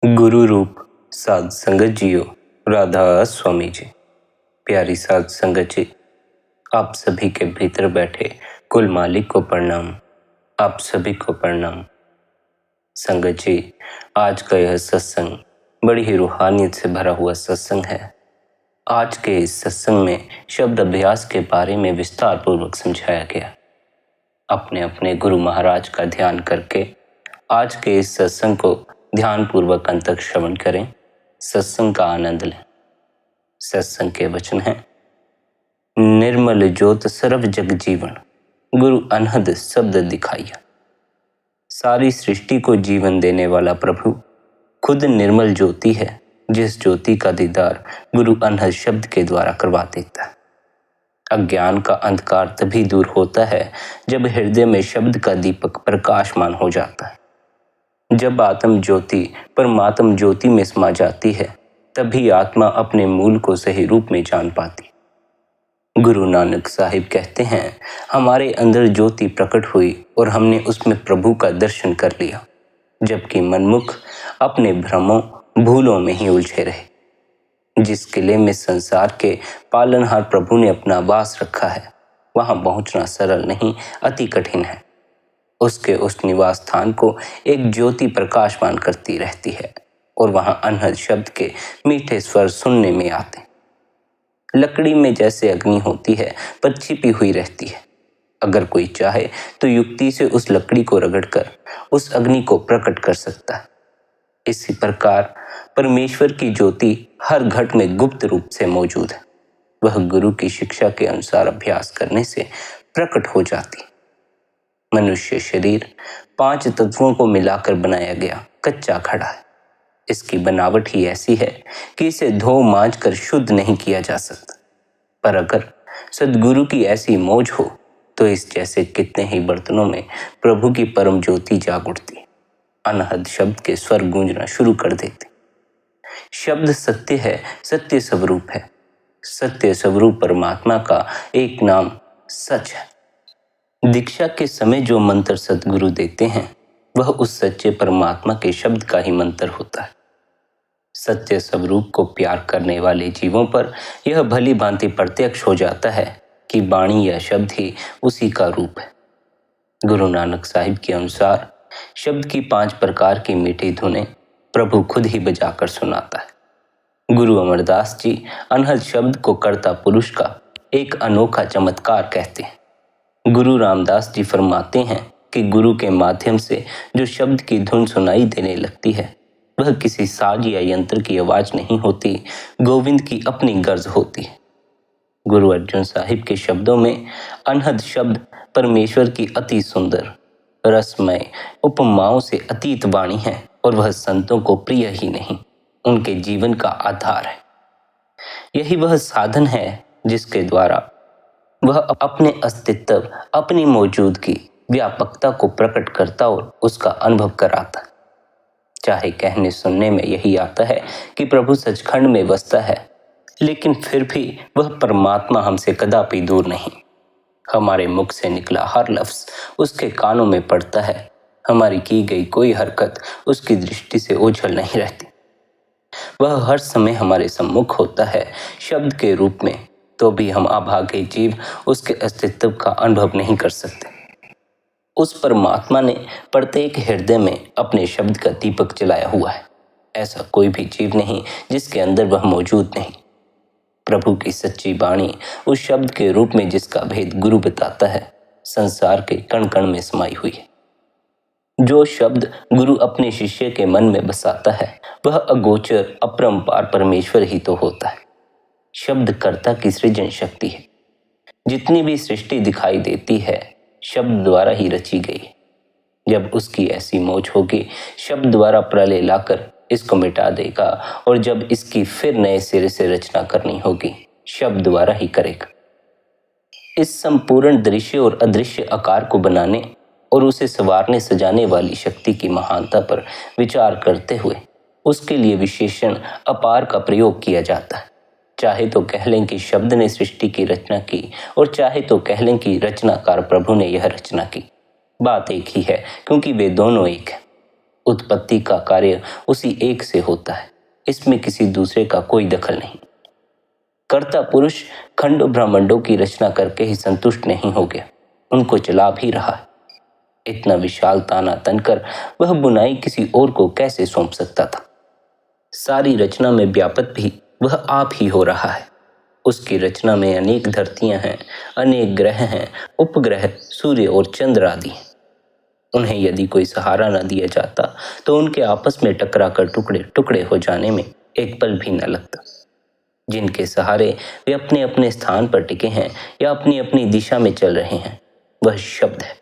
गुरु रूप साध संगत जियो। राधा स्वामी जी। प्यारी साध संगत जी, आप सभी के भीतर बैठे कुल मालिक को प्रणाम। आप सभी को प्रणाम। संगत जी, आज का यह सत्संग बड़ी ही रूहानियत से भरा हुआ सत्संग है। आज के इस सत्संग में शब्द अभ्यास के बारे में विस्तार पूर्वक समझाया गया। अपने अपने गुरु महाराज का ध्यान करके आज के इस सत्संग को ध्यान पूर्वक अंत तक श्रवण करें, सत्संग का आनंद लें। सत्संग के वचन हैं, निर्मल ज्योत सर्व जग जीवन, गुरु अनहद शब्द दिखाइया। सारी सृष्टि को जीवन देने वाला प्रभु खुद निर्मल ज्योति है, जिस ज्योति का दीदार गुरु अनहद शब्द के द्वारा करवा देता है। अज्ञान का अंधकार तभी दूर होता है जब हृदय में शब्द का दीपक प्रकाशमान हो जाता है। जब आत्म ज्योति परमात्म ज्योति में समा जाती है, तभी आत्मा अपने मूल को सही रूप में जान पाती। गुरु नानक साहिब कहते हैं, हमारे अंदर ज्योति प्रकट हुई और हमने उसमें प्रभु का दर्शन कर लिया, जबकि मनमुख अपने भ्रमों भूलों में ही उलझे रहे। जिस किले में संसार के पालनहार प्रभु ने अपना वास रखा है, वहां पहुंचना सरल नहीं, अति कठिन है। उसके उस निवास स्थान को एक ज्योति प्रकाशमान करती रहती है और वहां अनहद शब्द के मीठे स्वर सुनने में आते। लकड़ी में जैसे अग्नि होती है पर छिपी हुई रहती है। अगर कोई चाहे तो युक्ति से उस लकड़ी को रगड़कर उस अग्नि को प्रकट कर सकता है। इसी प्रकार परमेश्वर की ज्योति हर घट में गुप्त रूप से मौजूद है। वह गुरु की शिक्षा के अनुसार अभ्यास करने से प्रकट हो जाती। मनुष्य शरीर 5 तत्वों को मिलाकर बनाया गया कच्चा घड़ा है। इसकी बनावट ही ऐसी है कि इसे धो मांज कर शुद्ध नहीं किया जा सकता। पर अगर सद्गुरु की ऐसी मौज हो तो इस जैसे कितने ही बर्तनों में प्रभु की परम ज्योति जाग उठती। अनहद शब्द के स्वर गूंजना शुरू कर देते। शब्द सत्य है, सत्य स्वरूप है। सत्य स्वरूप परमात्मा का एक नाम सच है। दीक्षा के समय जो मंत्र सद्गुरु देते हैं, वह उस सच्चे परमात्मा के शब्द का ही मंत्र होता है। सत्य स्वरूप को प्यार करने वाले जीवों पर यह भली भांति प्रत्यक्ष हो जाता है कि वाणी या शब्द ही उसी का रूप है। गुरु नानक साहिब के अनुसार शब्द की 5 प्रकार की मीठी धुनें प्रभु खुद ही बजाकर सुनाता है। गुरु अमरदास जी अनहद शब्द को कर्ता पुरुष का एक अनोखा चमत्कार कहते हैं। गुरु रामदास जी फरमाते हैं कि गुरु के माध्यम से जो शब्द की धुन सुनाई देने लगती है, वह किसी साज या यंत्र की आवाज नहीं होती, गोविंद की अपनी गर्ज होती है। गुरु अर्जुन साहिब के शब्दों में अनहद शब्द परमेश्वर की अति सुंदर रसमय उपमाओं से अतीत वाणी है और वह संतों को प्रिय ही नहीं, उनके जीवन का आधार है। यही वह साधन है जिसके द्वारा वह अपने अस्तित्व, अपनी मौजूदगी, व्यापकता को प्रकट करता और उसका अनुभव कराता। चाहे कहने सुनने में यही आता है कि प्रभु सचखंड में बसता है, लेकिन फिर भी वह परमात्मा हमसे कदापि दूर नहीं। हमारे मुख से निकला हर लफ्ज उसके कानों में पड़ता है। हमारी की गई कोई हरकत उसकी दृष्टि से ओझल नहीं रहती। वह हर समय हमारे सम्मुख होता है शब्द के रूप में, तो भी हम अभागे जीव उसके अस्तित्व का अनुभव नहीं कर सकते। उस परमात्मा ने प्रत्येक हृदय में अपने शब्द का दीपक जलाया हुआ है। ऐसा कोई भी जीव नहीं जिसके अंदर वह मौजूद नहीं। प्रभु की सच्ची वाणी उस शब्द के रूप में, जिसका भेद गुरु बताता है, संसार के कण कण में समाई हुई है। जो शब्द गुरु अपने शिष्य के मन में बसाता है, वह अगोचर अपरंपार परमेश्वर ही तो होता है। शब्द कर्ता की सृजन शक्ति है। जितनी भी सृष्टि दिखाई देती है, शब्द द्वारा ही रची गई है। जब उसकी ऐसी मौज होगी, शब्द द्वारा प्रलय लाकर इसको मिटा देगा, और जब इसकी फिर नए सिरे से रचना करनी होगी, शब्द द्वारा ही करेगा। इस संपूर्ण दृश्य और अदृश्य आकार को बनाने और उसे संवारने सजाने वाली शक्ति की महानता पर विचार करते हुए उसके लिए विशेषण अपार का प्रयोग किया जाता है। चाहे तो कह लें कि शब्द ने सृष्टि की रचना की, और चाहे तो कह लें कि रचनाकार प्रभु ने यह रचना की। बात एक ही है, क्योंकि वे दोनों एक हैं। उत्पत्ति का कार्य उसी एक से होता है, इसमें किसी दूसरे का कोई दखल नहीं। कर्ता पुरुष खंड ब्रह्मांडों की रचना करके ही संतुष्ट नहीं हो गया, उनको चला भी रहा है। इतना विशाल ताना तनकर वह बुनाई किसी और को कैसे सौंप सकता था। सारी रचना में व्यापक भी वह आप ही हो रहा है। उसकी रचना में अनेक धरतियां हैं, अनेक ग्रह हैं, उपग्रह, सूर्य और चंद्र आदि हैं। उन्हें यदि कोई सहारा न दिया जाता तो उनके आपस में टकरा कर टुकड़े टुकड़े हो जाने में एक पल भी न लगता। जिनके सहारे वे अपने अपने स्थान पर टिके हैं या अपनी अपनी दिशा में चल रहे हैं, वह शब्द है।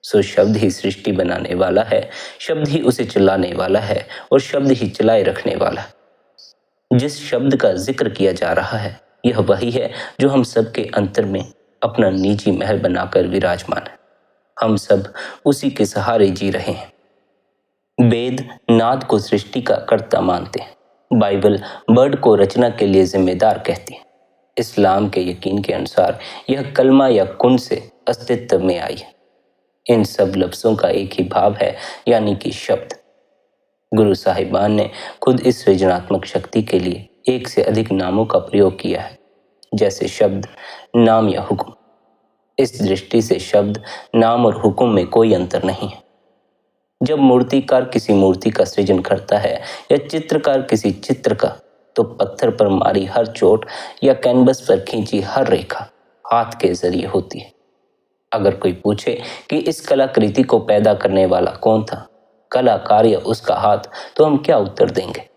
सो शब्द ही सृष्टि बनाने वाला है, शब्द ही उसे चलाने वाला है और शब्द ही चलाए रखने वाला है। जिस शब्द का जिक्र किया जा रहा है, यह वही है जो हम सब के अंतर में अपना निजी महल बनाकर विराजमान है। हम सब उसी के सहारे जी रहे हैं। वेद नाद को सृष्टि का कर्ता मानते हैं। बाइबल बर्ड को रचना के लिए जिम्मेदार कहती है। इस्लाम के यकीन के अनुसार यह कलमा या कुन से अस्तित्व में आई है। इन सब लफ्ज़ों का एक ही भाव है, यानी कि शब्द। गुरु साहिबान ने खुद इस सृजनात्मक शक्ति के लिए एक से अधिक नामों का प्रयोग किया है, जैसे शब्द, नाम या हुक्म। इस दृष्टि से शब्द, नाम और हुक्म में कोई अंतर नहीं है। जब मूर्तिकार किसी मूर्ति का सृजन करता है या चित्रकार किसी चित्र का, तो पत्थर पर मारी हर चोट या कैनवस पर खींची हर रेखा हाथ के जरिए होती है। अगर कोई पूछे कि इस कलाकृति को पैदा करने वाला कौन था, कलाकार या उसका हाथ, तो हम क्या उत्तर देंगे?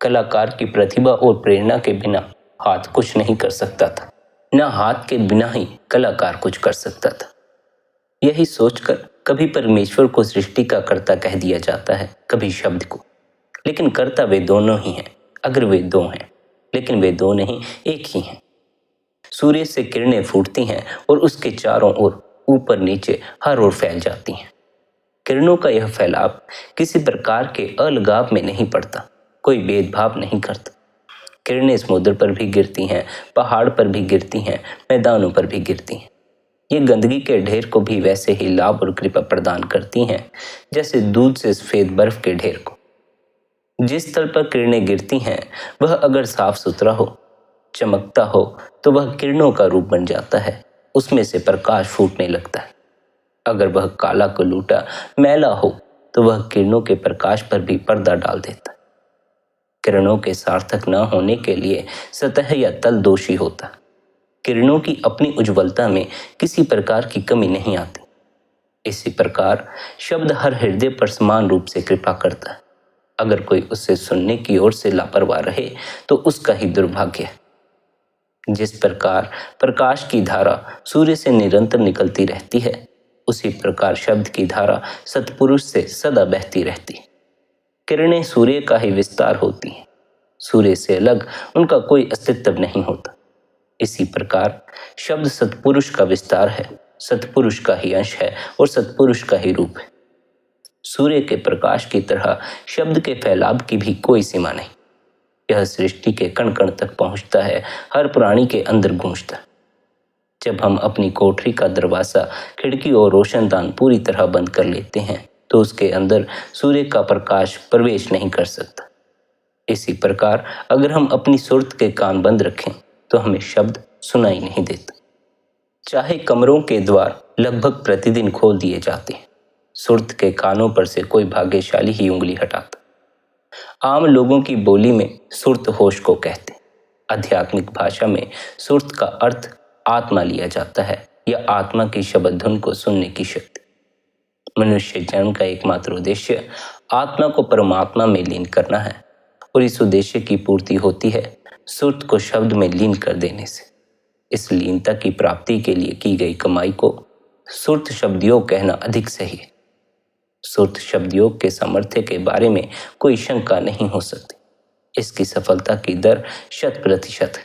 कलाकार की प्रतिभा और प्रेरणा के बिना हाथ कुछ नहीं कर सकता था, न हाथ के बिना ही कलाकार कुछ कर सकता था। यही सोचकर कभी परमेश्वर को सृष्टि का कर्ता कह दिया जाता है, कभी शब्द को। लेकिन कर्ता वे दोनों ही हैं, अगर वे दो हैं, लेकिन वे दो नहीं, एक ही हैं। सूर्य से किरणें फूटती हैं और उसके चारों ओर, ऊपर नीचे, हर ओर फैल जाती हैं। किरणों का यह फैलाव किसी प्रकार के अलगाव में नहीं पड़ता, कोई भेदभाव नहीं करता। किरणें समुद्र पर भी गिरती हैं, पहाड़ पर भी गिरती हैं, मैदानों पर भी गिरती हैं। ये गंदगी के ढेर को भी वैसे ही लाभ और कृपा प्रदान करती हैं, जैसे दूध से सफेद बर्फ के ढेर को। जिस स्थल पर किरणें गिरती हैं, वह अगर साफ सुथरा हो, चमकता हो, तो वह किरणों का रूप बन जाता है, उसमें से प्रकाश फूटने लगता है। अगर वह काला कलूटा मैला हो, तो वह किरणों के प्रकाश पर भी पर्दा डाल देता है। किरणों के सार्थक न होने के लिए सतह या तल दोषी होता। किरणों की अपनी उज्ज्वलता में किसी प्रकार की कमी नहीं आती। इसी प्रकार शब्द हर हृदय पर समान रूप से कृपा करता है। अगर कोई उससे सुनने की ओर से लापरवाह रहे, तो उसका ही दुर्भाग्य है। जिस प्रकार प्रकाश की धारा सूर्य से निरंतर निकलती रहती है, उसी प्रकार शब्द की धारा सत्पुरुष से सदा बहती रहती है। किरणें सूर्य का ही विस्तार होती हैं, सूर्य से अलग उनका कोई अस्तित्व नहीं होता। इसी प्रकार शब्द सत्पुरुष का विस्तार है, सत्पुरुष का ही अंश है और सत्पुरुष का ही रूप है। सूर्य के प्रकाश की तरह शब्द के फैलाव की भी कोई सीमा नहीं। यह सृष्टि के कण कण तक पहुंचता है, हर प्राणी के अंदर गूंजता है। जब हम अपनी कोठरी का दरवाजा, खिड़की और रोशनदान पूरी तरह बंद कर लेते हैं, तो उसके अंदर सूर्य का प्रकाश प्रवेश नहीं कर सकता। इसी प्रकार अगर हम अपनी सुर्त के कान बंद रखें, तो हमें शब्द सुनाई नहीं देता। चाहे कमरों के द्वार लगभग प्रतिदिन खोल दिए जाते हैं, सुर्त के कानों पर से कोई भाग्यशाली ही उंगली हटाता। आम लोगों की बोली में सुर्त होश को कहते हैं। आध्यात्मिक भाषा में सुर्त का अर्थ आत्मा लिया जाता है, या आत्मा की शब्द धुन को सुनने की शक्ति। मनुष्य जन्म का एकमात्र उद्देश्य आत्मा को परमात्मा में लीन करना है, और इस उद्देश्य की पूर्ति होती है सुर्त को शब्द में लीन कर देने से। इस लीनता की प्राप्ति के लिए की गई कमाई को सुर्त शब्द योग कहना अधिक सही है। सुर्त शब्द योग के सामर्थ्य के बारे में कोई शंका नहीं हो सकती। इसकी सफलता की दर 100% है।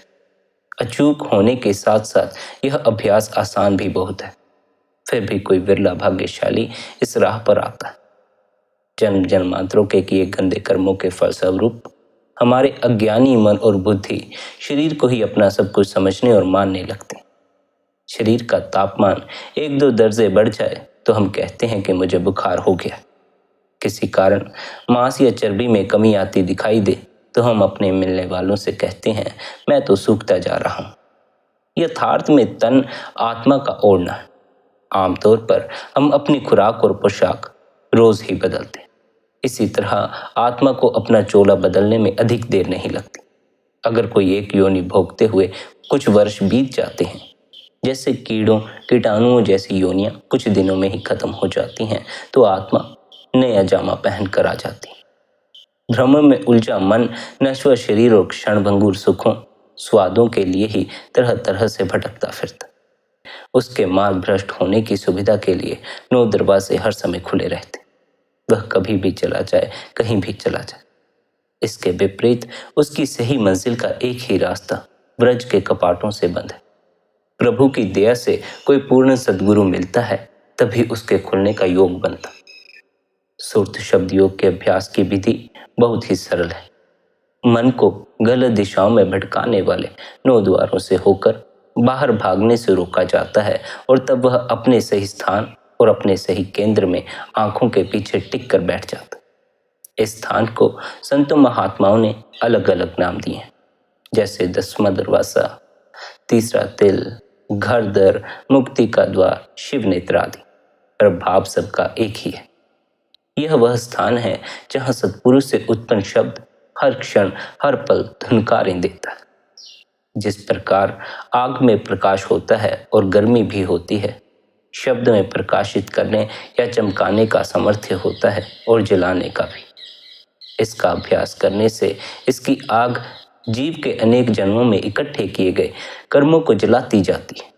अचूक होने के साथ साथ यह अभ्यास आसान भी बहुत है। फिर भी कोई विरला भाग्यशाली इस राह पर आता है। जन्म जन्मांतरों के किए गंदे कर्मों के फलस्वरूप हमारे अज्ञानी मन और बुद्धि शरीर को ही अपना सब कुछ समझने और मानने लगते हैं। शरीर का तापमान 1-2 दर्जे बढ़ जाए तो हम कहते हैं कि मुझे बुखार हो गया। किसी कारण मांस या चर्बी में कमी आती दिखाई दे तो हम अपने मिलने वालों से कहते हैं, मैं तो सूखता जा रहा हूँ। यथार्थ में तन आत्मा का ओढ़ना है। आमतौर पर हम अपनी खुराक और पोशाक रोज ही बदलते हैं। इसी तरह आत्मा को अपना चोला बदलने में अधिक देर नहीं लगती। अगर कोई एक योनि भोगते हुए कुछ वर्ष बीत जाते हैं, जैसे कीड़ों कीटाणुओं जैसी योनियां कुछ दिनों में ही खत्म हो जाती हैं, तो आत्मा नया जामा पहन कर आ जाती है। भ्रम में उलझा मन नश्वर शरीर और क्षणभंगुर सुखों स्वादों के लिए ही तरह तरह से भटकता फिरता। उसके मार्ग भ्रष्ट होने की सुविधा के लिए 9 दरवाजे हर समय खुले रहते। वह कभी भी चला जाए, कहीं भी चला जाए। इसके विपरीत उसकी सही मंजिल का एक ही रास्ता ब्रज के कपाटों से बंद है। प्रभु की दया से कोई पूर्ण सद्गुरु मिलता है, तभी उसके खुलने का योग बनता। सुरत शब्द योग के अभ्यास की विधि बहुत ही सरल है। मन को गलत दिशाओं में भटकाने वाले 9 द्वारों से होकर बाहर भागने से रोका जाता है और तब वह अपने सही स्थान और अपने सही केंद्र में आंखों के पीछे टिक कर बैठ जाता। इस स्थान को संतों महात्माओं ने अलग अलग नाम दिए हैं, जैसे 10वां दरवाजा, तीसरा तिल, घरदर, मुक्ति का द्वार, शिव नेत्र आदि। पर भाव सबका एक ही है। यह वह स्थान है जहाँ सत्पुरुष से उत्पन्न शब्द हर क्षण हर पल धुनकारें देता है। जिस प्रकार आग में प्रकाश होता है और गर्मी भी होती है, शब्द में प्रकाशित करने या चमकाने का सामर्थ्य होता है और जलाने का भी। इसका अभ्यास करने से इसकी आग जीव के अनेक जन्मों में इकट्ठे किए गए कर्मों को जलाती जाती है।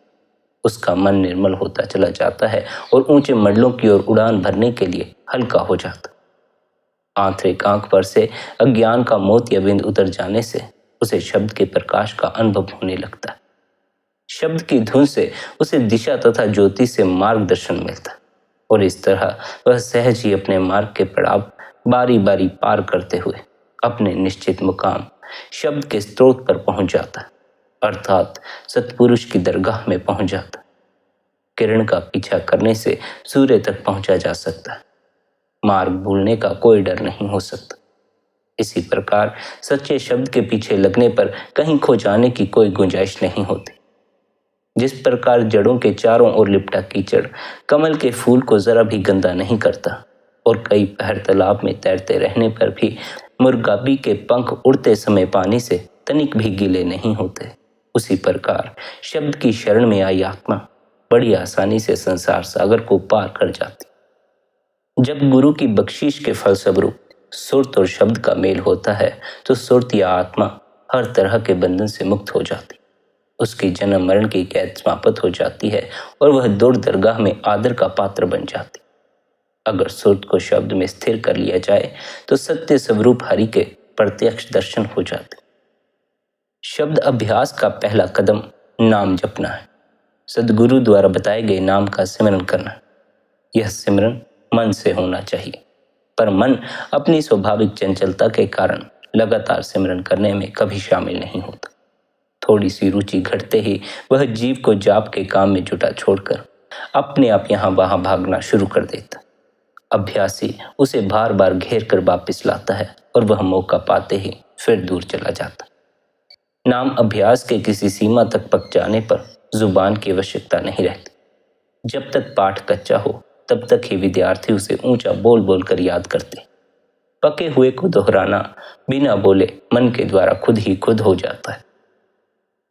उसका मन निर्मल होता चला जाता है और ऊंचे मंडलों की ओर उड़ान भरने के लिए हल्का हो जाता। आंतरिक आंख पर से अज्ञान का मोतिया बिंद उतर जाने से उसे शब्द के प्रकाश का अनुभव होने लगता है। शब्द की धुन से उसे दिशा तथा ज्योति से मार्गदर्शन मिलता है और इस तरह वह सहज ही अपने मार्ग के पड़ाव बारी बारी पार करते हुए अपने निश्चित मुकाम शब्द के स्रोत पर पहुंच जाता है, अर्थात सत्पुरुष की दरगाह में पहुंच जाता है। किरण का पीछा करने से सूर्य तक पहुंचा जा सकता है। मार्ग भूलने का कोई डर नहीं हो सकता। इसी प्रकार सच्चे शब्द के पीछे लगने पर कहीं खो जाने की कोई गुंजाइश नहीं होती। जिस प्रकार जड़ों के चारों ओर लिपटा कीचड़ कमल के फूल को जरा भी गंदा नहीं करता और कई पहर तालाब में तैरते रहने पर भी मुर्गाबी के पंख उड़ते समय पानी से तनिक भी गीले नहीं होते, उसी प्रकार शब्द की शरण में आई आत्मा बड़ी आसानी से संसार सागर को पार कर जाती। जब गुरु की बख्शीश के फलस्वरूप सुरत और शब्द का मेल होता है तो सुरत या आत्मा हर तरह के बंधन से मुक्त हो जाती। उसकी जन्म मरण की कैद समाप्त हो जाती है और वह दूर दरगाह में आदर का पात्र बन जाती। अगर सुरत को शब्द में स्थिर कर लिया जाए तो सत्य स्वरूप हरि के प्रत्यक्ष दर्शन हो जाते। शब्द अभ्यास का पहला कदम नाम जपना है। सद्गुरु द्वारा बताए गए नाम का सिमरन करना। यह सिमरन मन से होना चाहिए, पर मन अपनी स्वाभाविक चंचलता के कारण लगातार सिमरन करने में कभी शामिल नहीं होता। थोड़ी सी रुचि घटते ही वह जीव को जाप के काम में जुटा छोड़कर अपने आप यहाँ वहाँ भागना शुरू कर देता। अभ्यासी उसे बार बार घेर कर वापिस लाता है और वह मौका पाते ही फिर दूर चला जाता। नाम अभ्यास के किसी सीमा तक पक जाने पर जुबान की आवश्यकता नहीं रहती। जब तक पाठ कच्चा हो तब तक ही विद्यार्थी उसे ऊंचा बोल बोल कर याद करते। पके हुए को दोहराना बिना बोले मन के द्वारा खुद ही खुद हो जाता है।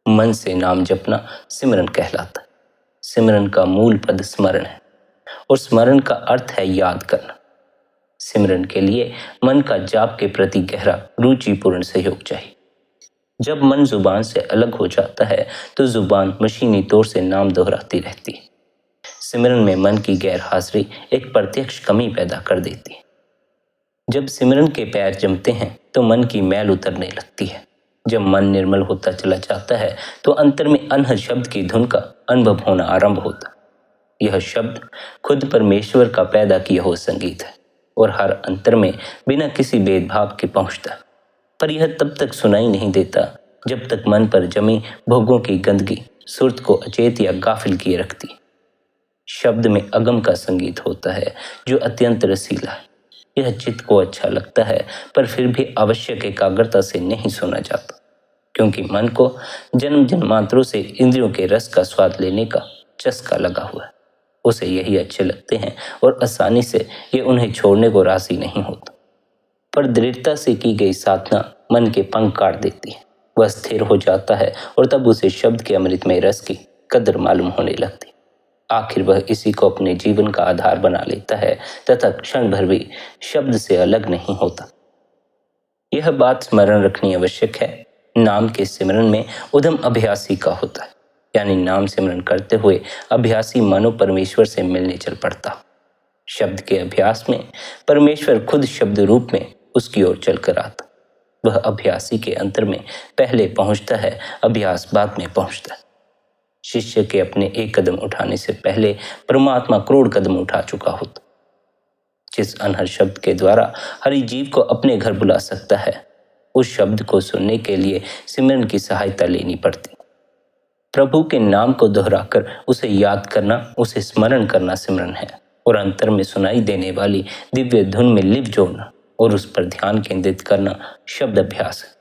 मन से नाम जपना सिमरन कहलाता है। सिमरन का मूल पद स्मरण है और स्मरण का अर्थ है याद करना। सिमरन के लिए मन का जाप के प्रति गहरा रुचिपूर्ण सहयोग चाहिए। जब मन जुबान से अलग हो जाता है तो जुबान मशीनी तौर से नाम दोहराती रहती है। सिमरन में मन की गैर हाजिरी एक प्रत्यक्ष कमी पैदा कर देती है। जब सिमरन के पैर जमते हैं तो मन की मैल उतरने लगती है। जब मन निर्मल होता चला जाता है तो अंतर में अनहद शब्द की धुन का अनुभव होना आरंभ होता। यह शब्द खुद परमेश्वर का पैदा किया हुआ संगीत है और हर अंतर में बिना किसी भेदभाव के पहुंचता है। पर यह तब तक सुनाई नहीं देता जब तक मन पर जमी भोगों की गंदगी सुरत को अचेत या गाफिल किए रखती। शब्द में अगम का संगीत होता है जो अत्यंत रसीला है। यह चित्त को अच्छा लगता है, पर फिर भी आवश्यक एकाग्रता से नहीं सुना जाता, क्योंकि मन को जन्म जन्मांतरों से इंद्रियों के रस का स्वाद लेने का चस्का लगा हुआ है। उसे यही अच्छे लगते हैं और आसानी से ये उन्हें छोड़ने को राजी नहीं होता। पर दृढ़ता से की गई साधना मन के पंख काट देती है। वह स्थिर हो जाता है और तब उसे शब्द के अमृतमय रस की कदर मालूम होने लगती। आखिर वह इसी को अपने जीवन का आधार बना लेता है तथा क्षण भर भी शब्द से अलग नहीं होता। यह बात स्मरण रखनी आवश्यक है, नाम के सिमरन में उद्यम अभ्यासी का होता है, यानी नाम सिमरन करते हुए अभ्यासी मानो परमेश्वर से मिलने चल पड़ता। शब्द के अभ्यास में परमेश्वर खुद शब्द रूप में उसकी ओर चलकर आता। वह अभ्यासी के अंतर में पहले पहुंचता है, अभ्यास बाद में पहुंचता है। शिष्य के अपने एक कदम उठाने से पहले परमात्मा करोड़ कदम उठा चुका होता। जिस अनहद शब्द के द्वारा हरि जीव को अपने घर बुला सकता है, उस शब्द को सुनने के लिए सिमरन की सहायता लेनी पड़ती। प्रभु के नाम को दोहराकर उसे याद करना, उसे स्मरण करना सिमरन है, और अंतर में सुनाई देने वाली दिव्य धुन में लिप जोड़ना और उस पर ध्यान केंद्रित करना शब्द अभ्यास है।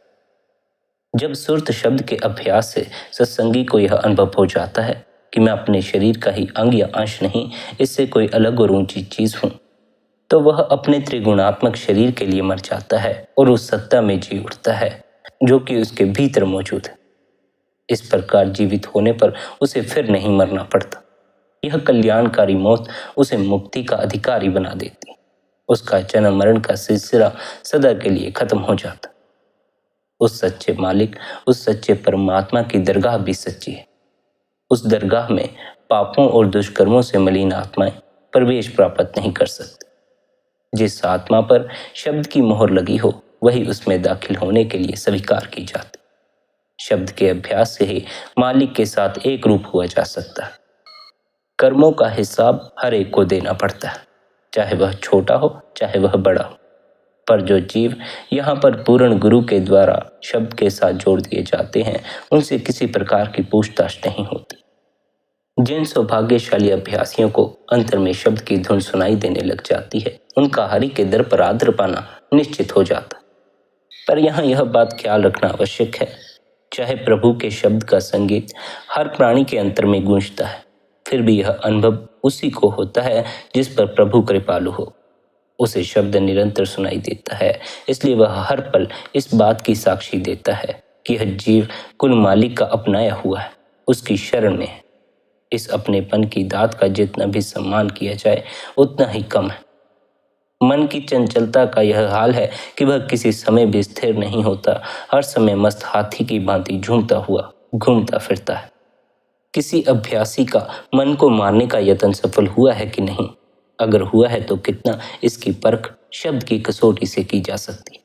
जब सुरत शब्द के अभ्यास से सत्संगी को यह अनुभव हो जाता है कि मैं अपने शरीर का ही अंग या अंश नहीं, इससे कोई अलग और ऊंची चीज हूं, तो वह अपने त्रिगुणात्मक शरीर के लिए मर जाता है और उस सत्ता में जी उठता है जो कि उसके भीतर मौजूद है। इस प्रकार जीवित होने पर उसे फिर नहीं मरना पड़ता। यह कल्याणकारी मौत उसे मुक्ति का अधिकारी बना देती। उसका जन्म मरण का सिलसिला सदा के लिए खत्म हो जाता। उस सच्चे मालिक, उस सच्चे परमात्मा की दरगाह भी सच्ची है। उस दरगाह में पापों और दुष्कर्मों से मलिन आत्माएं प्रवेश प्राप्त नहीं कर सकती। जिस आत्मा पर शब्द की मोहर लगी हो, वही उसमें दाखिल होने के लिए स्वीकार की जाती। शब्द के अभ्यास से ही मालिक के साथ एक रूप हुआ जा सकता है। कर्मों का हिसाब हर एक को देना पड़ता है, चाहे वह छोटा हो चाहे वह बड़ा हो। पर जो जीव यहाँ पर पूर्ण गुरु के द्वारा शब्द के साथ जोड़ दिए जाते हैं, उनसे किसी प्रकार की पूछताछ नहीं होती। जिन सौभाग्यशाली अभ्यासियों को अंतर में शब्द की धुन सुनाई देने लग जाती है, उनका हरि के दर पर आदर पाना निश्चित हो जाता। पर यहाँ यह बात ख्याल रखना आवश्यक है, चाहे प्रभु के शब्द का संगीत हर प्राणी के अंतर में गूंजता है, फिर भी यह अनुभव उसी को होता है जिस पर प्रभु कृपालु हो। उसे शब्द निरंतर सुनाई देता है, इसलिए वह हर पल इस बात की साक्षी देता है कि यह जीव कुल मालिक का अपनाया हुआ है, उसकी शरण में है। इस अपनेपन की दात का जितना भी सम्मान किया जाए उतना ही कम है। मन की चंचलता का यह हाल है कि वह किसी समय भी स्थिर नहीं होता, हर समय मस्त हाथी की भांति झूमता हुआ घूमता फिरता है। किसी अभ्यासी का मन को मारने का यत्न सफल हुआ है कि नहीं, अगर हुआ है तो कितना, इसकी परख शब्द की कसौटी से की जा सकती।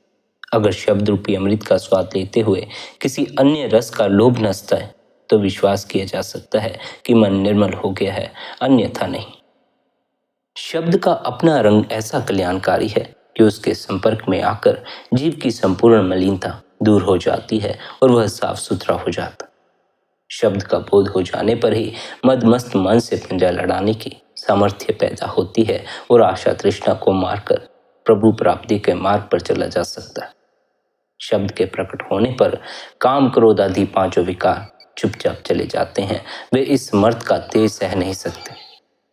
अगर शब्द रूपी अमृत का स्वाद लेते हुए किसी अन्य रस का लोभ नसता है, तो विश्वास किया जा सकता है कि मन निर्मल हो गया है, अन्यथा नहीं। शब्द का अपना रंग ऐसा कल्याणकारी है कि उसके संपर्क में आकर जीव की संपूर्ण मलिनता दूर हो जाती है और वह साफ सुथरा हो जाता। शब्द का बोध हो जाने पर ही मदमस्त मन से पंजा लड़ाने की सामर्थ्य पैदा होती है और आशा तृष्णा को मारकर प्रभु प्राप्ति के मार्ग पर चला जा सकता है। शब्द के प्रकट होने पर काम क्रोध आदि पांचों विकार चुपचाप चले जाते हैं। वे इस समर्थ का तेज सह नहीं सकते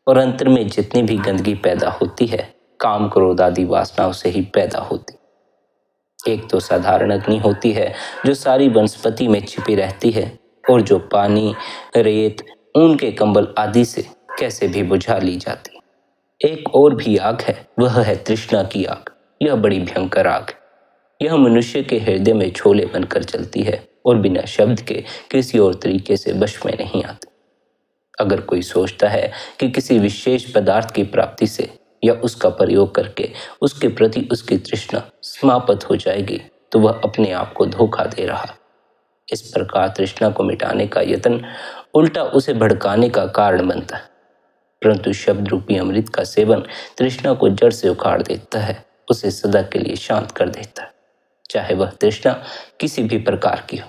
और अंतर में जितनी भी गंदगी पैदा होती है, काम क्रोध आदि वासनाओं से ही पैदा होती। एक तो साधारण अग्नि होती है जो सारी वनस्पति में छिपी रहती है और जो पानी, रेत, ऊन के कंबल आदि से कैसे भी बुझा ली जाती। एक और भी आग है, वह है तृष्णा की आग। यह बड़ी भयंकर आग है। यह मनुष्य के हृदय में छोले बनकर चलती है और बिना शब्द के किसी और तरीके से वश में नहीं आती। अगर कोई सोचता है कि किसी विशेष पदार्थ की प्राप्ति से या उसका प्रयोग करके उसके प्रति उसकी तृष्णा समाप्त हो जाएगी, तो वह अपने आप को धोखा दे रहा। इस प्रकार तृष्णा को मिटाने का यत्न उल्टा उसे भड़काने का कारण बनता है। परंतु शब्द रूपी अमृत का सेवन तृष्णा को जड़ से उखाड़ देता है, उसे सदा के लिए शांत कर देता है, चाहे वह तृष्णा किसी भी प्रकार की हो।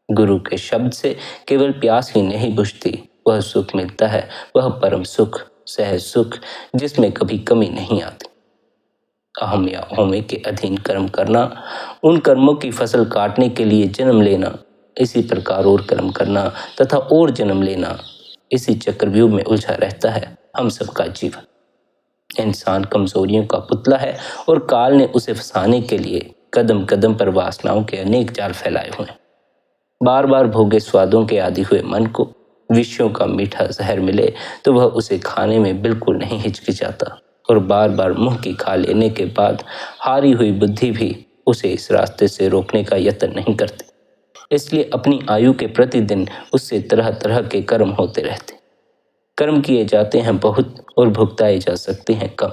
गुरु के शब्द से केवल प्यास ही नहीं बुझती, वह सुख मिलता है, वह परम सुख, सहज सुख, जिसमें कभी कमी नहीं आती। अहम या होमे के अधीन कर्म करना, उन कर्मों की फसल काटने के लिए जन्म लेना, इसी प्रकार और कर्म करना तथा और जन्म लेना, इसी चक्रव्यूह में उलझा रहता है हम सबका जीवन। इंसान कमजोरियों का पुतला है और काल ने उसे फंसाने के लिए कदम कदम पर वासनाओं के अनेक जाल फैलाए हुए हैं। बार बार भोगे स्वादों के आदी हुए मन को विषयों का मीठा जहर मिले तो वह उसे खाने में बिल्कुल नहीं हिचकिचाता, और बार बार मुंह की खा लेने के बाद हारी हुई बुद्धि भी उसे इस रास्ते से रोकने का यत्न नहीं करती। इसलिए अपनी आयु के प्रतिदिन उससे तरह तरह के कर्म होते रहते। कर्म किए जाते हैं बहुत और भुगताए जा सकते हैं कम,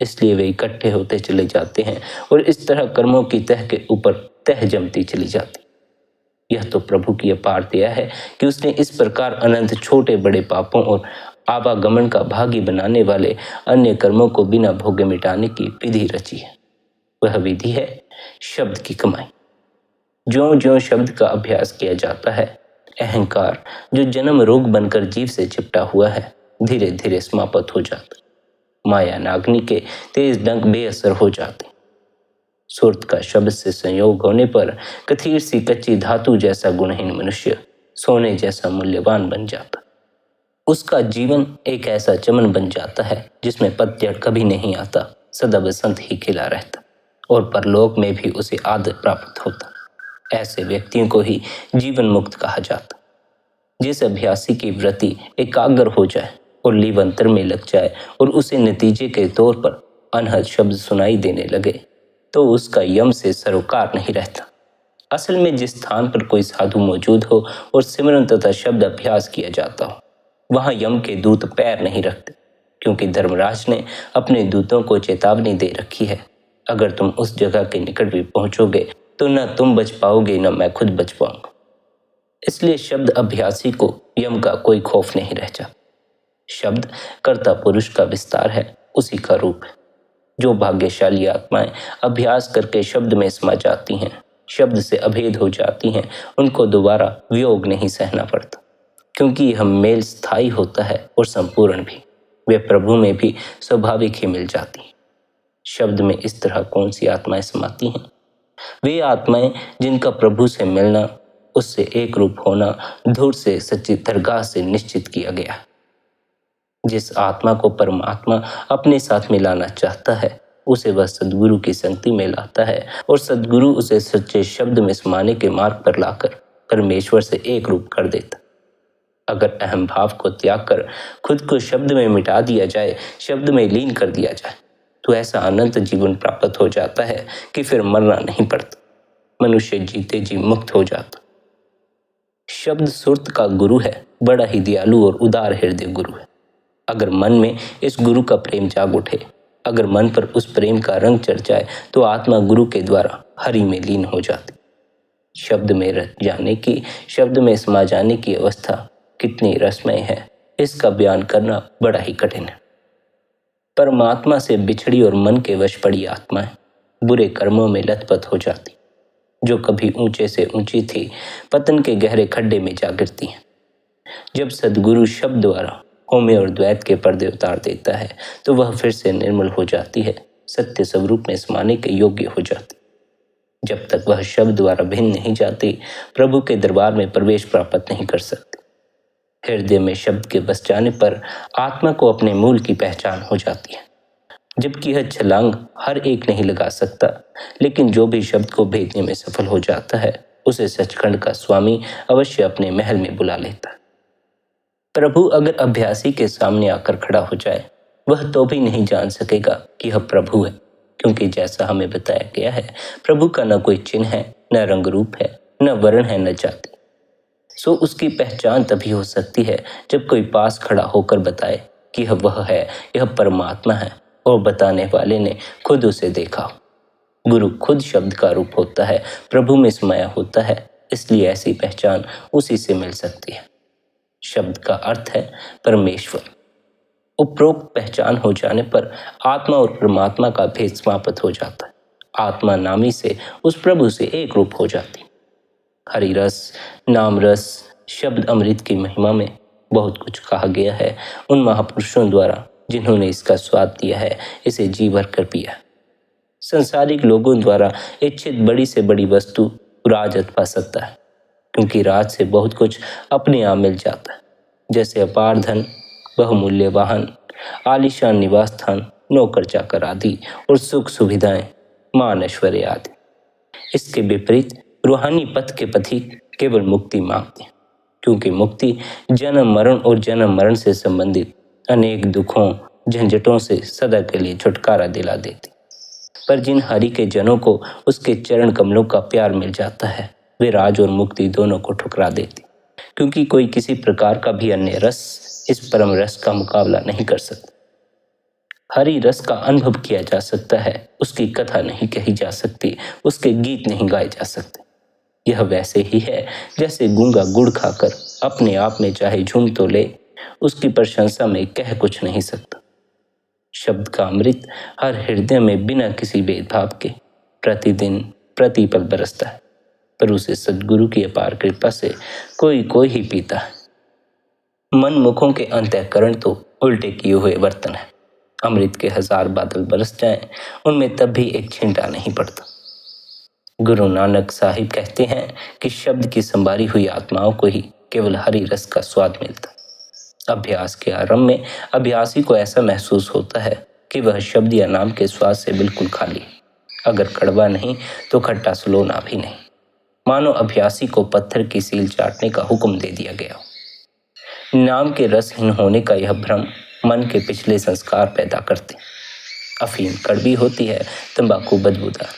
इसलिए वे इकट्ठे होते चले जाते हैं और इस तरह कर्मों की तह के ऊपर तह जमती चली जाती। यह तो प्रभु की अपार दया है कि उसने इस प्रकार अनंत छोटे बड़े पापों और आवागमन का भागी बनाने वाले अन्य कर्मों को बिना भोगे मिटाने की विधि रची है। वह विधि है शब्द की कमाई। ज्यों ज्यों शब्द का अभ्यास किया जाता है, अहंकार जो जन्म रोग बनकर जीव से चिपटा हुआ है धीरे धीरे समाप्त हो जाता। माया नागनी के तेज डंक बेअसर हो जाते। सुरत का शब्द से संयोग होने पर कथीर सी कच्ची धातु जैसा गुणहीन मनुष्य सोने जैसा मूल्यवान बन जाता। उसका जीवन एक ऐसा चमन बन जाता है जिसमें पतझड़ कभी नहीं आता, सदा बसंत ही खिला रहता, और परलोक में भी उसे आदर प्राप्त होता। ऐसे व्यक्तियों को ही जीवन मुक्त कहा जाता। जिस अभ्यासी की वृत्ति एकाग्र हो जाए और लीवंतर में लग जाए और उसे नतीजे के तौर पर अनहद शब्द सुनाई देने लगे तो उसका यम से सरोकार नहीं रहता। असल में जिस स्थान पर कोई साधु मौजूद हो और सिमरन तथा शब्द अभ्यास किया जाता हो, वहां यम के दूत पैर नहीं रखते, क्योंकि धर्मराज ने अपने दूतों को चेतावनी दे रखी है, अगर तुम उस जगह के निकट भी पहुंचोगे तो न तुम बच पाओगे न मैं खुद बच पाऊंगा। इसलिए शब्द अभ्यासी को यम का कोई खौफ नहीं रह जाता। शब्द कर्ता पुरुष का विस्तार है, उसी का रूप है। जो भाग्यशाली आत्माएं अभ्यास करके शब्द में समा जाती हैं, शब्द से अभेद हो जाती हैं, उनको दोबारा वियोग नहीं सहना पड़ता, क्योंकि यह मेल स्थायी होता है और संपूर्ण भी। वे प्रभु में भी स्वाभाविक ही मिल जाती हैं। शब्द में इस तरह कौन सी आत्माएं समाती हैं? वे आत्माएं जिनका प्रभु से मिलना, उससे एक रूप होना धूर से सच्ची दरगाह से निश्चित किया गया। जिस आत्मा को परमात्मा अपने साथ मिलाना चाहता है, उसे वह सद्गुरु की संगति में लाता है और सद्गुरु उसे सच्चे शब्द में समाने के मार्ग पर लाकर परमेश्वर से एक रूप कर देता। अगर अहम भाव को त्याग कर खुद को शब्द में मिटा दिया जाए, शब्द में लीन कर दिया जाए, तो ऐसा अनंत जीवन प्राप्त हो जाता है कि फिर मरना नहीं पड़ता। मनुष्य जीते जी मुक्त हो जाता। शब्द सुरत का गुरु है, बड़ा ही दयालु और उदार हृदय गुरु है। अगर मन में इस गुरु का प्रेम जाग उठे, अगर मन पर उस प्रेम का रंग चढ़ जाए, तो आत्मा गुरु के द्वारा हरि में लीन हो जाती। शब्द में रच जाने की, शब्द में समा जाने की अवस्था कितनी रसमय है, इसका बयान करना बड़ा ही कठिन है। परमात्मा से बिछड़ी और मन के वश पड़ी आत्माएं बुरे कर्मों में लथपथ हो जाती। जो कभी ऊंचे से ऊंची थी, पतन के गहरे खड्डे में जा गिरती हैं। जब सद्गुरु शब्द द्वारा होमे और द्वैत के पर्दे उतार देता है, तो वह फिर से निर्मल हो जाती है, सत्य स्वरूप में समाने के योग्य हो जाती। जब तक वह शब्द द्वारा भिन्न नहीं जाती, प्रभु के दरबार में प्रवेश प्राप्त नहीं कर सकती। हृदय में शब्द के बस जाने पर आत्मा को अपने मूल की पहचान हो जाती है। जबकि यह छलांग हर एक नहीं लगा सकता, लेकिन जो भी शब्द को भेदने में सफल हो जाता है, उसे सचखंड का स्वामी अवश्य अपने महल में बुला लेता है। प्रभु अगर अभ्यासी के सामने आकर खड़ा हो जाए, वह तो भी नहीं जान सकेगा कि यह प्रभु है, क्योंकि जैसा हमें बताया गया है, प्रभु का न कोई चिन्ह है, न रंग रूप है, न वर्ण है, न जाति। सो उसकी पहचान तभी हो सकती है जब कोई पास खड़ा होकर बताए कि यह वह है, यह परमात्मा है, और बताने वाले ने खुद उसे देखा। गुरु खुद शब्द का रूप होता है, प्रभु में समाया होता है, इसलिए ऐसी पहचान उसी से मिल सकती है। शब्द का अर्थ है परमेश्वर। उपरोक्त पहचान हो जाने पर आत्मा और परमात्मा का भेद समाप्त हो जाता है। आत्मा नामी से उस प्रभु से एक रूप हो जाती। हरि रस, नाम रस, शब्द अमृत की महिमा में बहुत कुछ कहा गया है उन महापुरुषों द्वारा जिन्होंने इसका स्वाद दिया है, इसे जी भर कर पिया। संसारिक लोगों द्वारा इच्छित बड़ी से बड़ी वस्तु राज अथवा सत्ता है, क्योंकि राज से बहुत कुछ अपने आप मिल जाता है, जैसे अपार धन, बहुमूल्य वाहन, आलीशान निवास स्थान, नौकर चाकर आदि और सुख सुविधाएं, मान ऐश्वर्य आदि। इसके विपरीत रूहानी पथ के पथिक केवल मुक्ति मांगते हैं, क्योंकि मुक्ति जन्म मरण और जन्म मरण से संबंधित अनेक दुखों झंझटों से सदा के लिए छुटकारा दिला देती। पर जिन हरि के जनों को उसके चरण कमलों का प्यार मिल जाता है, वे राज और मुक्ति दोनों को ठुकरा देती, क्योंकि कोई किसी प्रकार का भी अन्य रस इस परम रस का मुकाबला नहीं कर सकता। हरि रस का अनुभव किया जा सकता है, उसकी कथा नहीं कही जा सकती, उसके गीत नहीं गाए जा सकते। यह वैसे ही है जैसे गूंगा गुड़ खाकर अपने आप में चाहे झूम तो ले, उसकी प्रशंसा में कह कुछ नहीं सकता। शब्द का अमृत हर हृदय में बिना किसी भेदभाव के प्रतिदिन प्रतिपल बरसता है, पर उसे सद्गुरु की अपार कृपा से कोई ही पीता है। मन मुखों के अंतःकरण तो उल्टे किए हुए वर्तन है। अमृत के 1000 बादल बरस जाएं, उनमें तब भी एक छींटा नहीं पड़ता। गुरु नानक साहिब कहते हैं कि शब्द की संवारी हुई आत्माओं को ही केवल हरि रस का स्वाद मिलता। अभ्यास के आरंभ में अभ्यासी को ऐसा महसूस होता है कि वह शब्द या नाम के स्वाद से बिल्कुल खाली है। अगर कड़वा नहीं तो खट्टा सुलौना भी नहीं, मानो अभ्यासी को पत्थर की सील चाटने का हुक्म दे दिया गया हो। नाम के रसहीन होने का यह भ्रम मन के पिछले संस्कार पैदा करते। अफीम कड़वी होती है, तंबाकू बदबूदार,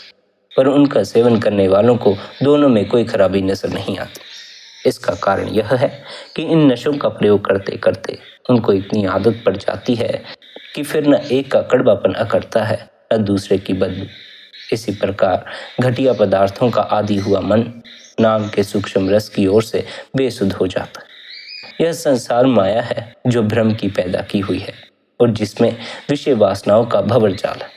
पर उनका सेवन करने वालों को दोनों में कोई खराबी नजर नहीं आती। इसका कारण यह है कि इन नशों का प्रयोग करते करते उनको इतनी आदत पड़ जाती है कि फिर न एक का कड़वापन अकड़ता है, न दूसरे की बदबू। इसी प्रकार घटिया पदार्थों का आदी हुआ मन नाम के सूक्ष्म रस की ओर से बेसुध हो जाता है। यह संसार माया है जो भ्रम की पैदा की हुई है और जिसमें विषय वासनाओं का भंवर जाल है।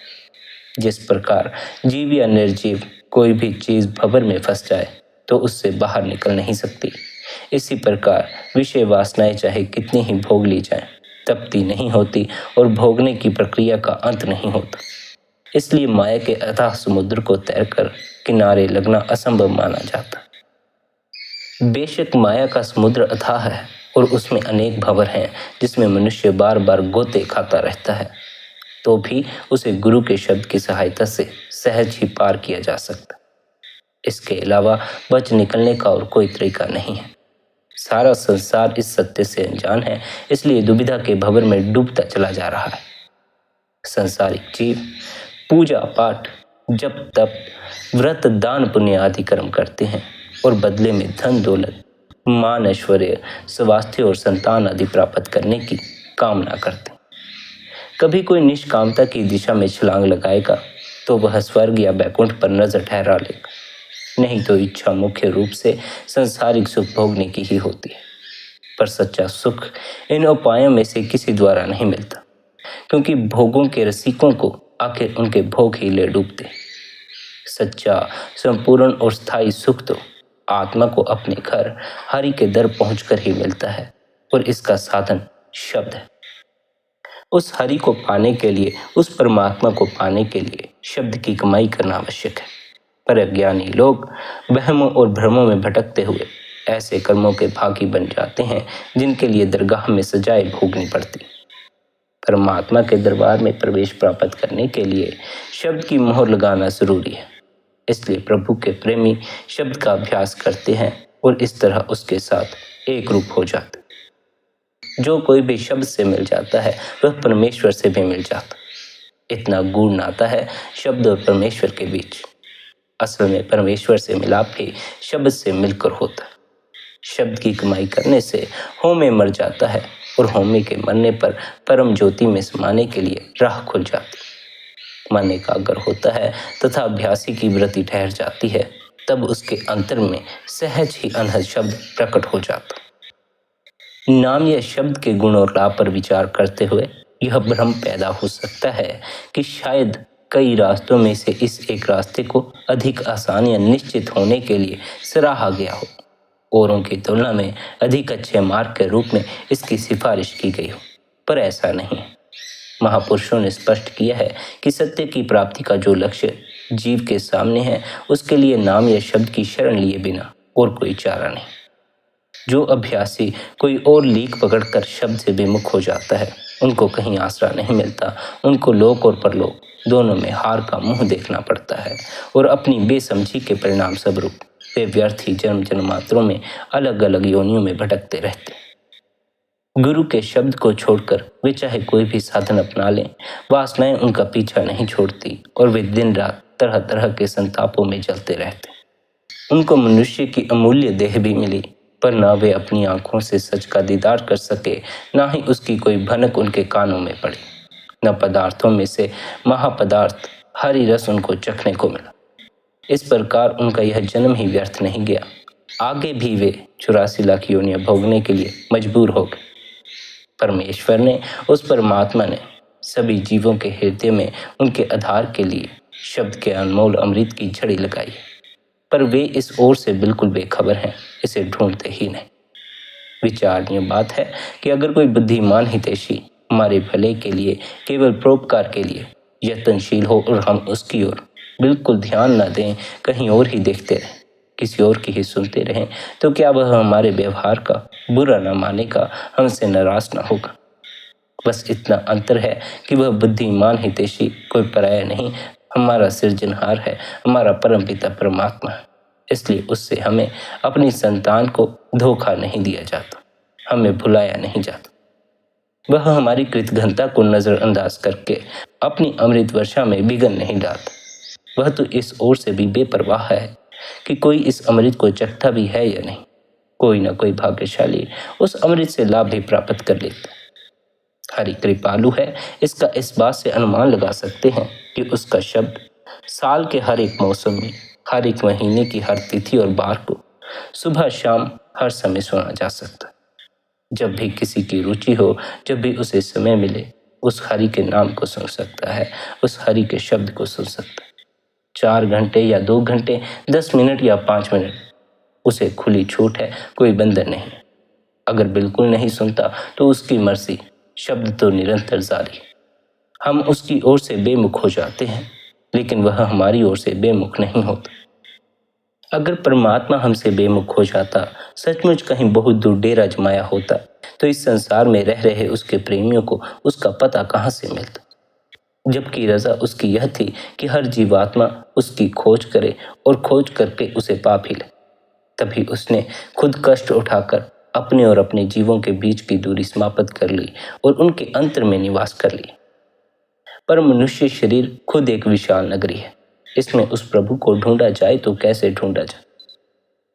जिस प्रकार जीव या निर्जीव कोई भी चीज भंवर में फंस जाए तो उससे बाहर निकल नहीं सकती, इसी प्रकार विषय वासनाएं चाहे कितनी ही भोग ली जाएं, तपती नहीं होती और भोगने की प्रक्रिया का अंत नहीं होता। इसलिए माया के अथाह समुद्र को तैरकर किनारे लगना असंभव माना जाता। बेशक माया का समुद्र अथाह है और उसमें अनेक भंवर हैं जिसमें मनुष्य बार बार गोते खाता रहता है, तो भी उसे गुरु के शब्द की सहायता से सहज ही पार किया जा सकता। इसके अलावा बच निकलने का और कोई तरीका नहीं है। सारा संसार इस सत्य से अनजान है, इसलिए दुविधा के भंवर में डूबता चला जा रहा है। संसारिक जीव पूजा पाठ, जप तप, व्रत, दान पुण्य आदि कर्म करते हैं और बदले में धन दौलत, मान ऐश्वर्य, स्वास्थ्य और संतान आदि प्राप्त करने की कामना करते हैं। कभी कोई निष्कामता की दिशा में छलांग लगाएगा तो वह स्वर्ग या बैकुंठ पर नजर ठहरा लेगा, नहीं तो इच्छा मुख्य रूप से संसारिक सुख भोगने की ही होती है। पर सच्चा सुख इन उपायों में से किसी द्वारा नहीं मिलता, क्योंकि भोगों के रसिकों को आखिर उनके भोग ही ले डूबते। सच्चा संपूर्ण और स्थायी सुख तो आत्मा को अपने घर हरि के दर पहुंचकर ही मिलता है, और इसका साधन शब्द है। उस हरि को पाने के लिए, उस परमात्मा को पाने के लिए शब्द की कमाई करना आवश्यक है। पर अज्ञानी लोग वहमों और भ्रमों में भटकते हुए ऐसे कर्मों के भागी बन जाते हैं जिनके लिए दरगाह में सजाएं भोगनी पड़ती। परमात्मा के दरबार में प्रवेश प्राप्त करने के लिए शब्द की मोहर लगाना जरूरी है। इसलिए प्रभु के प्रेमी शब्द का अभ्यास करते हैं और इस तरह उसके साथ एक रूप हो जाते। जो कोई भी शब्द से मिल जाता है वह परमेश्वर से भी मिल जाता। इतना गूढ़ नाता है शब्द और परमेश्वर के बीच। असल में परमेश्वर से मिलाप भी शब्द से मिलकर होता। शब्द की कमाई करने से होमे मर जाता है और होमे के मरने पर परम ज्योति में समाने के लिए राह खुल जाती। मन एकाग्र होता है तथा अभ्यासी की वृत्ति ठहर जाती है, तब उसके अंतर में सहज ही अनहद शब्द प्रकट हो जाता। नाम या शब्द के गुण और लाभ पर विचार करते हुए यह भ्रम पैदा हो सकता है कि शायद कई रास्तों में से इस एक रास्ते को अधिक आसान या निश्चित होने के लिए सराहा गया हो, औरों की तुलना में अधिक अच्छे मार्ग के रूप में इसकी सिफारिश की गई हो, पर ऐसा नहीं है। महापुरुषों ने स्पष्ट किया है कि सत्य की प्राप्ति का जो लक्ष्य जीव के सामने है, उसके लिए नाम या शब्द की शरण लिए बिना और कोई चारा नहीं। जो अभ्यासी कोई और लीक पकड़कर शब्द से विमुख हो जाता है, उनको कहीं आसरा नहीं मिलता। उनको लोक और परलोक दोनों में हार का मुंह देखना पड़ता है और अपनी बेसमझी के परिणाम स्वरूप वे व्यर्थ ही जन्म जन्मांतरों में अलग अलग योनियों में भटकते रहते। गुरु के शब्द को छोड़कर वे चाहे कोई भी साधन अपना लें, वासनाएं उनका पीछा नहीं छोड़ती और वे दिन रात तरह तरह के संतापों में जलते रहते। उनको मनुष्य की अमूल्य देह भी मिली, पर न वे अपनी आंखों से सच का दीदार कर सके, न ही उसकी कोई भनक उनके कानों में पड़ी। न पदार्थों में से महापदार्थ हरि रस उनको चखने को मिला। इस प्रकार उनका यह जन्म ही व्यर्थ नहीं गया। आगे भी वे 84 लाख योनियां भोगने के लिए मजबूर हो गए। परमेश्वर ने, उस परमात्मा ने सभी जीवों के हृदय में उनके आधार के लिए शब्द के अनमोल अमृत की झड़ी लगाई, पर वे इस ओर से बिल्कुल बेखबर हैं, इसे ढूंढते ही नहीं। विचारणीय बात है कि अगर कोई बुद्धिमान हितैषी हमारे भले के लिए, केवल परोपकार के लिए यत्नशील हो और हम उसकी ओर बिल्कुल ध्यान न दें, कहीं और ही देखते रहें, किसी और की ही सुनते रहें, तो क्या वह हमारे व्यवहार का बुरा न मानेगा, हमसे नाराज न होगा? बस इतना अंतर है कि वह बुद्धिमान हितैषी कोई पराया नहीं, हमारा सृजनहार है, हमारा परमपिता परमात्मा है। इसलिए उससे हमें अपनी संतान को धोखा नहीं दिया जाता, हमें भुलाया नहीं जाता। वह हमारी कृतघ्नता को नजरअंदाज करके अपनी अमृत वर्षा में विघन नहीं डालता। वह तो इस ओर से भी बेपरवाह है कि कोई इस अमृत को चखता भी है या नहीं। कोई ना कोई भाग्यशाली उस अमृत से लाभ भी प्राप्त कर लेता। हरि कृपालु है, इसका इस बात से अनुमान लगा सकते हैं कि उसका शब्द साल के हर एक मौसम में, हर एक महीने की हर तिथि और बार को सुबह शाम हर समय सुना जा सकता है। जब भी किसी की रुचि हो, जब भी उसे समय मिले, उस हरि के नाम को सुन सकता है, उस हरि के शब्द को सुन सकता है। 4 घंटे या 2 घंटे, 10 मिनट या 5 मिनट, उसे खुली छूट है, कोई बंधन नहीं। अगर बिल्कुल नहीं सुनता तो उसकी मर्जी, शब्द तो निरंतर जारी। हम उसकी ओर से बेमुख हो जाते हैं, लेकिन वह हमारी ओर से बेमुख नहीं होता। अगर परमात्मा हमसे बेमुख हो जाता, सचमुच कहीं बहुत दूर डेरा जमाया होता, तो इस संसार में रह रहे उसके प्रेमियों को उसका पता कहाँ से मिलता? जबकि रजा उसकी यह थी कि हर जीवात्मा उसकी खोज करे और खोज करके उसे पा भी ले। तभी उसने खुद कष्ट उठाकर अपने और अपने जीवों के बीच की दूरी समाप्त कर ली और उनके अंतर में निवास कर ली। पर मनुष्य शरीर खुद एक विशाल नगरी है, इसमें उस प्रभु को ढूंढा जाए तो कैसे ढूंढा जाए?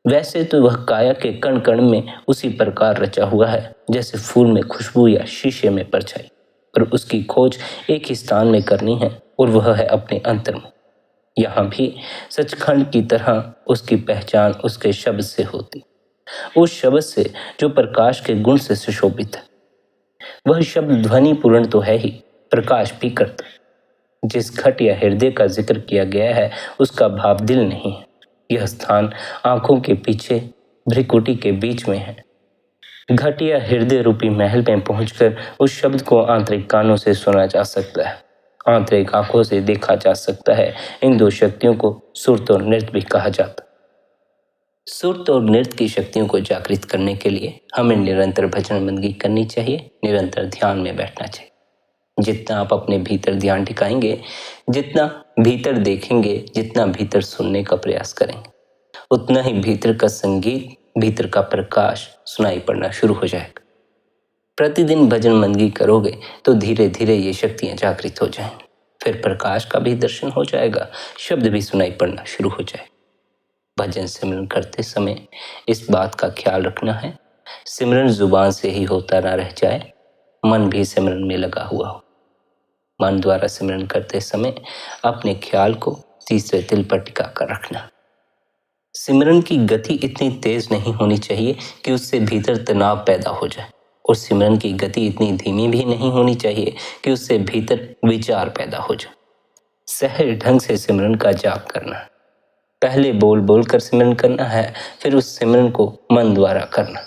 वैसे तो वह काया के कण कण में उसी प्रकार रचा हुआ है जैसे फूल में खुशबू या शीशे में परछाई, पर उसकी खोज एक ही स्थान में करनी है और वह है अपने अंतर में। यहाँ भी सचखंड की तरह उसकी पहचान उसके शब्द से होती, उस शब्द से जो प्रकाश के गुण से सुशोभित है। वह शब्द ध्वनि पूर्ण तो है ही, प्रकाश भी करता है। जिस घट या हृदय का जिक्र किया गया है, उसका भाव दिल नहीं है। यह स्थान आंखों के पीछे भ्रिकुटी के बीच में है। घट या हृदय रूपी महल में पहुंचकर उस शब्द को आंतरिक कानों से सुना जा सकता है, आंतरिक आंखों से देखा जा सकता है। इन दो शक्तियों को सुरत और नृत्य भी कहा जाता है। सुरत और नृत्य की शक्तियों को जागृत करने के लिए हमें निरंतर भजन बंदगी करनी चाहिए, निरंतर ध्यान में बैठना चाहिए। जितना आप अपने भीतर ध्यान टिकाएंगे, जितना भीतर देखेंगे, जितना भीतर सुनने का प्रयास करेंगे, उतना ही भीतर का संगीत, भीतर का प्रकाश सुनाई पड़ना शुरू हो जाएगा। प्रतिदिन भजन बंदगी करोगे तो धीरे धीरे ये शक्तियां जागृत हो जाएंगी। फिर प्रकाश का भी दर्शन हो जाएगा, शब्द भी सुनाई पड़ना शुरू हो जाएगा। भजन सिमरन करते समय इस बात का ख्याल रखना है, सिमरन जुबान से ही होता ना रह जाए, मन भी सिमरन में लगा हुआ हो। मन द्वारा सिमरन करते समय अपने ख्याल को तीसरे तिल पर टिका कर रखना। सिमरन की गति इतनी तेज नहीं होनी चाहिए कि उससे भीतर तनाव पैदा हो जाए, और सिमरन की गति इतनी धीमी भी नहीं होनी चाहिए कि उससे भीतर विचार पैदा हो जाए। सहज ढंग से सिमरन का जाप करना है। पहले बोल बोल कर सिमरन करना है, फिर उस सिमरन को मन द्वारा करना।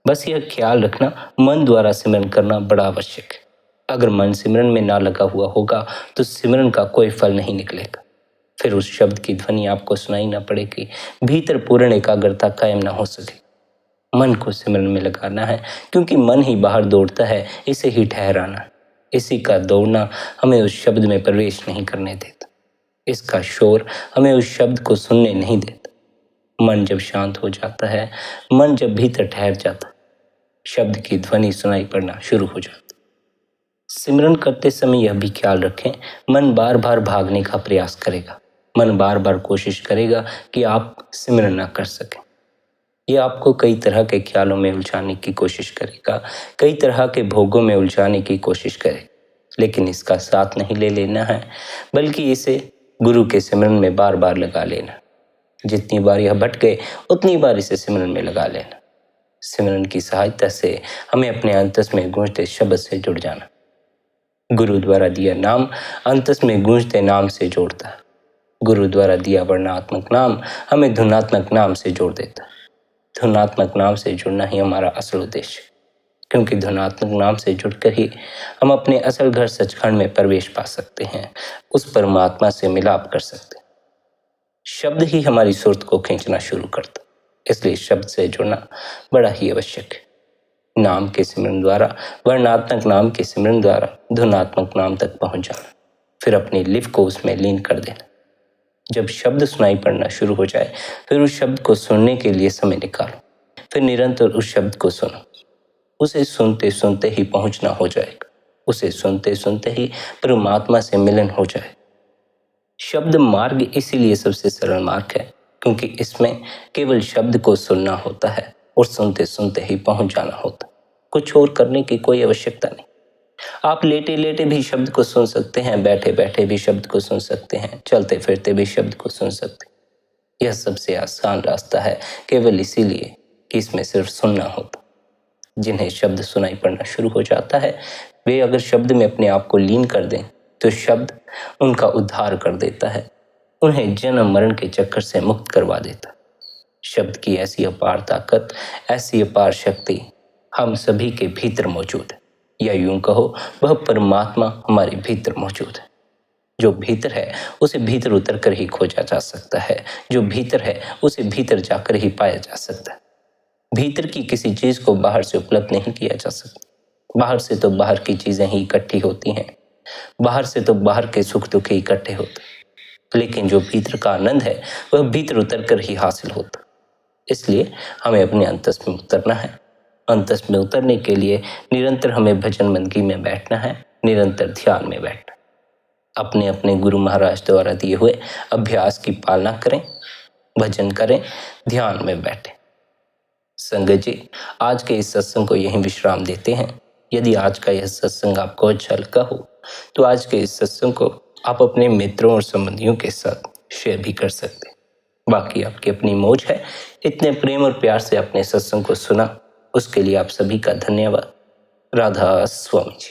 बस यह ख्याल रखना, मन द्वारा सिमरन करना बड़ा आवश्यक है। अगर मन सिमरन में ना लगा हुआ होगा तो सिमरन का कोई फल नहीं निकलेगा। फिर उस शब्द की ध्वनि आपको सुनाई ना पड़ेगी, भीतर पूर्ण एकाग्रता कायम ना हो सके। मन को सिमरन में लगाना है, क्योंकि मन ही बाहर दौड़ता है, इसे ही ठहराना। इसी का दौड़ना हमें उस शब्द में प्रवेश नहीं करने देता। इसका शोर हमें उस शब्द को सुनने नहीं देता। मन जब शांत हो जाता है, मन जब भीतर ठहर जाता है, शब्द की ध्वनि सुनाई पड़ना शुरू हो जाती। सिमरन करते समय यह भी ख्याल रखें, मन बार बार भागने का प्रयास करेगा। मन बार बार कोशिश करेगा कि आप सिमरन ना कर सकें। यह आपको कई तरह के ख्यालों में उलझाने की कोशिश करेगा, कई तरह के भोगों में उलझाने की कोशिश करे, लेकिन इसका साथ नहीं ले लेना है, बल्कि इसे गुरु के सिमरन में बार बार लगा लेना। जितनी बार यह भटके उतनी बार इसे सिमरन में लगा लेना। सिमरन की सहायता से हमें अपने अंतस में गूंजते शब्द से जुड़ जाना। गुरु द्वारा दिया नाम अंतस में गूंजते नाम से जोड़ता है। गुरु द्वारा दिया वर्णात्मक नाम हमें धुनात्मक नाम से जोड़ देता है। धुनात्मक नाम से जुड़ना ही हमारा असल उद्देश्य है, क्योंकि धुनात्मक नाम से जुड़कर ही हम अपने असल घर सचखंड में प्रवेश पा सकते हैं, उस परमात्मा से मिलाप कर सकते हैं। शब्द ही हमारी सुरत को खींचना शुरू करता, इसलिए शब्द से जुड़ना बड़ा ही आवश्यक है। नाम के सिमरन द्वारा, वर्णात्मक नाम के सिमरन द्वारा धुनात्मक नाम तक पहुंच जाना, फिर अपनी लिव को उसमें लीन कर देना। जब शब्द सुनाई पड़ना शुरू हो जाए, फिर उस शब्द को सुनने के लिए समय निकालो, फिर निरंतर उस शब्द को सुनो। उसे सुनते सुनते ही पहुंचना हो जाएगा, उसे सुनते सुनते ही परमात्मा से मिलन हो जाए। शब्द मार्ग इसीलिए सबसे सरल मार्ग है, क्योंकि इसमें केवल शब्द को सुनना होता है और सुनते सुनते ही पहुंच जाना होता है। कुछ और करने की कोई आवश्यकता नहीं। आप लेटे लेटे भी शब्द को सुन सकते हैं, बैठे बैठे भी शब्द को सुन सकते हैं, चलते फिरते भी शब्द को सुन सकते हैं। यह सबसे आसान रास्ता है, केवल इसीलिए कि इसमें सिर्फ सुनना होता। जिन्हें शब्द सुनाई पड़ना शुरू हो जाता है, वे अगर शब्द में अपने आप को लीन कर दें तो शब्द उनका उद्धार कर देता है, उन्हें जन्म मरण के चक्कर से मुक्त करवा देता है। शब्द की ऐसी अपार ताकत, ऐसी अपार शक्ति हम सभी के भीतर मौजूद है, या यूं कहो वह परमात्मा हमारे भीतर मौजूद है। जो भीतर है उसे भीतर उतर कर ही खोजा जा सकता है, जो भीतर है उसे भीतर जाकर ही पाया जा सकता है। भीतर की किसी चीज को बाहर से उपलब्ध नहीं किया जा सकता। बाहर से तो बाहर की चीजें ही इकट्ठी होती हैं, बाहर से तो बाहर के सुख दुख ही इकट्ठे होते, लेकिन जो भीतर का आनंद है वह भीतर उतर कर ही हासिल होता। इसलिए हमें अपने अंतस में उतरना है। अंतस में उतरने के लिए निरंतर हमें भजन मंदगी में बैठना है, निरंतर ध्यान में बैठना। अपने अपने गुरु महाराज द्वारा दिए हुए अभ्यास की पालना करें, भजन करें, ध्यान में बैठें। संगत जी, आज के इस सत्संग को यहीं विश्राम देते हैं। यदि आज का यह सत्संग आपको अच्छा लगा हो तो आज के इस सत्संग को आप अपने मित्रों और संबंधियों के साथ शेयर भी कर सकते हैं। बाकी आपकी अपनी मौज है। इतने प्रेम और प्यार से अपने सत्संग को सुना, उसके लिए आप सभी का धन्यवाद। राधा स्वामी जी।